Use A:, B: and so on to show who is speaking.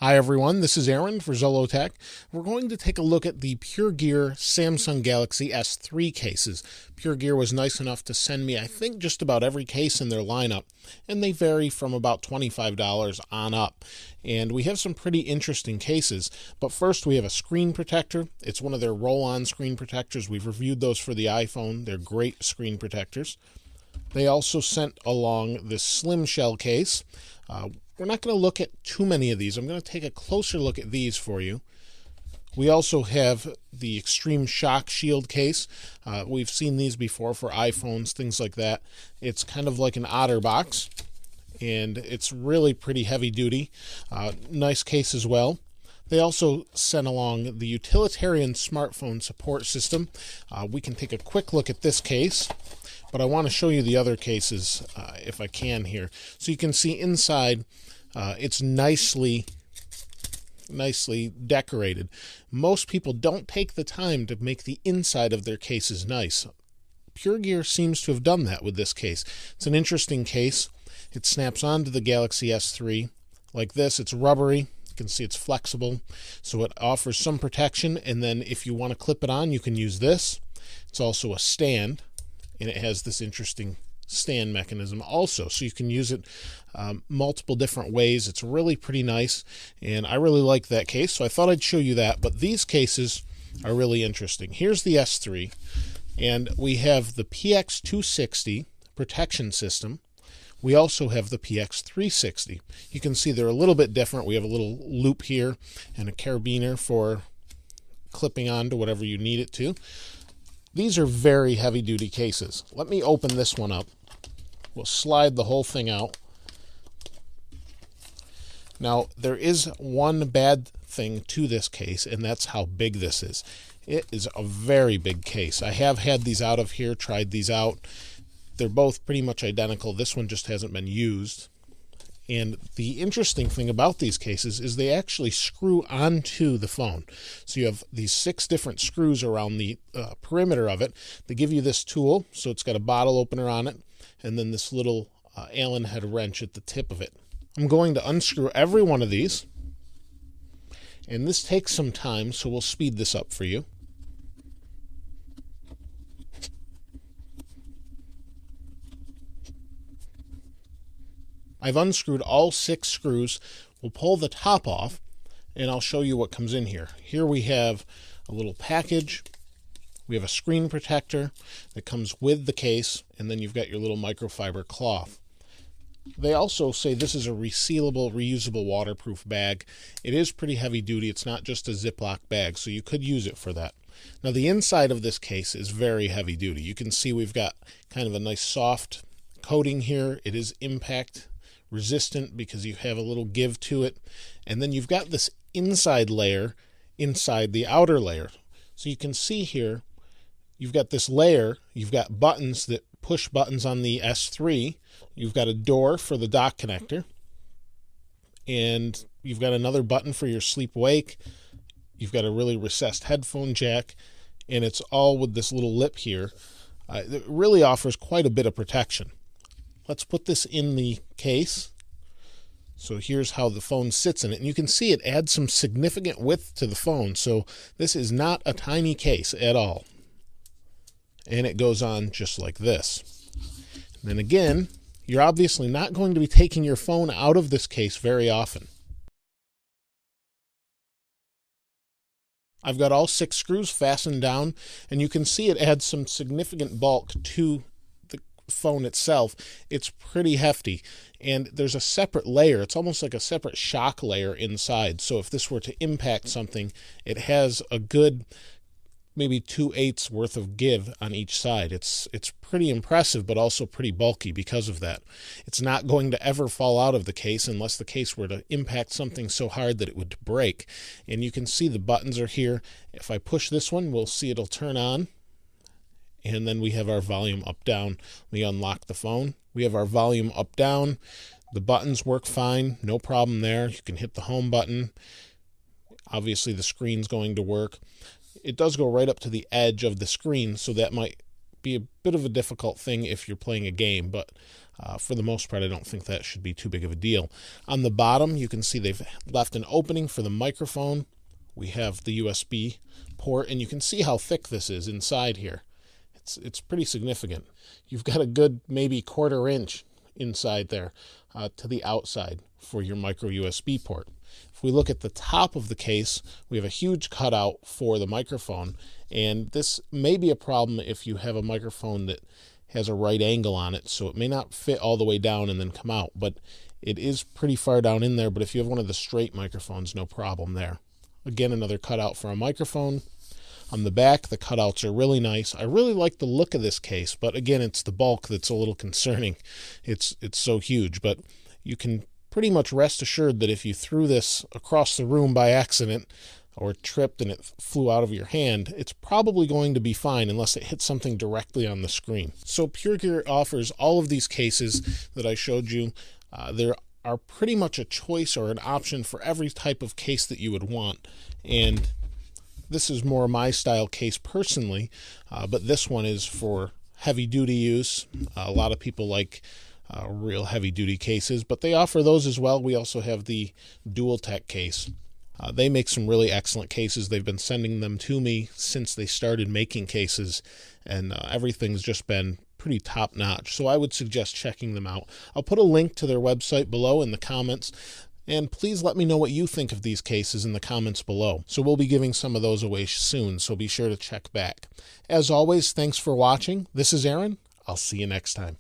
A: Hi everyone, this is Aaron for Zollotech. We're going to take a look at the Pure Gear Samsung Galaxy S3 cases. Pure Gear was nice enough to send me, I think, just about every case in their lineup, and they vary from about $25 on up. And we have some pretty interesting cases, but first we have a screen protector. It's one of their roll-on screen protectors. We've reviewed those for the iPhone. They're great screen protectors. They also sent along this slim shell case. We're not going to look at too many of these. I'm going to take a closer look at these for you. We also have the Extreme Shock Shield case. We've seen these before for iPhones, things like that. It's kind of like an OtterBox, and it's really pretty heavy duty. Nice case as well. They also sent along the Utilitarian Smartphone Support System. We can take a quick look at this case, but I want to show you the other cases if I can here. So you can see inside it's nicely decorated. Most people don't take the time to make the inside of their cases nice. Pure Gear seems to have done that with this case. It's an interesting case. It snaps onto the Galaxy S3 like this. It's rubbery. You can see it's flexible, so it offers some protection, and then if you want to clip it on, you can use this. It's also a stand, and it has this interesting stand mechanism also, so you can use it multiple different ways. It's really pretty nice, and I really like that case, so I thought I'd show you that. But these cases are really interesting. Here's the S3, and we have the PX260 protection system. We also have the PX360. You can see they're a little bit different. We have a little loop here and a carabiner for clipping onto whatever you need it to. These are very heavy-duty cases. Let me open this one up. We'll slide the whole thing out. Now, there is one bad thing to this case, and that's how big this is. It is a very big case. I have had these out of here, tried these out. They're both pretty much identical. This one just hasn't been used. And the interesting thing about these cases is they actually screw onto the phone. So you have these 6 different screws around the perimeter of it. They give you this tool, so it's got a bottle opener on it, and then this little Allen head wrench at the tip of it. I'm going to unscrew every one of these, and this takes some time, so we'll speed this up for you. I've unscrewed all 6 screws. We'll pull the top off, and I'll show you what comes in here. Here we have a little package. We have a screen protector that comes with the case, and then you've got your little microfiber cloth. They also say this is a resealable, reusable, waterproof bag. It is pretty heavy duty. It's not just a Ziploc bag, so you could use it for that. Now, the inside of this case is very heavy duty. You can see we've got kind of a nice soft coating here. It is impact resistant because you have a little give to it, and then you've got this inside layer inside the outer layer. So you can see here you've got this layer, you've got buttons that push buttons on the S3, you've got a door for the dock connector, and you've got another button for your sleep wake, you've got a really recessed headphone jack, and it's all with this little lip here. It really offers quite a bit of protection. Let's put this in the case. So here's how the phone sits in it. And you can see it adds some significant width to the phone. So this is not a tiny case at all. And it goes on just like this. And then again, you're obviously not going to be taking your phone out of this case very often. I've got all 6 screws fastened down, and you can see it adds some significant bulk to phone itself. It's pretty hefty, and there's a separate layer. It's almost like a separate shock layer inside, so if this were to impact something, it has a good maybe 2/8 worth of give on each side. It's pretty impressive, but also pretty bulky because of that. It's not going to ever fall out of the case unless the case were to impact something so hard that it would break. And you can see the buttons are here. If I push this one, we'll see it'll turn on. And then we have our volume up, down. We unlock the phone. We have our volume up, down. The buttons work fine. No problem there. You can hit the home button. Obviously, the screen's going to work. It does go right up to the edge of the screen, so that might be a bit of a difficult thing if you're playing a game. But For the most part, I don't think that should be too big of a deal. On the bottom, you can see they've left an opening for the microphone. We have the USB port, and you can see how thick this is inside here. It's pretty significant. You've got a good maybe 1/4 inch inside there to the outside for your micro USB port. If we look at the top of the case, we have a huge cutout for the microphone, and this may be a problem if you have a microphone that has a right angle on it, so it may not fit all the way down and then come out, but it is pretty far down in there. But if you have one of the straight microphones, no problem there. Again, another cutout for a microphone. On the back, the cutouts are really nice. I really like the look of this case, but again, it's the bulk that's a little concerning. It's so huge, but you can pretty much rest assured that if you threw this across the room by accident or tripped and it flew out of your hand, it's probably going to be fine unless it hits something directly on the screen. So Pure Gear offers all of these cases that I showed you. There are pretty much a choice or an option for every type of case that you would want, and this is more my style case personally, but this one is for heavy duty use. A lot of people like real heavy duty cases, but they offer those as well. We also have the Dual Tech case. They make some really excellent cases. They've been sending them to me since they started making cases, and everything's just been pretty top notch. So I would suggest checking them out. I'll put a link to their website below in the comments. And please let me know what you think of these cases in the comments below. So we'll be giving some of those away soon, so be sure to check back. As always, thanks for watching. This is Aaron. I'll see you next time.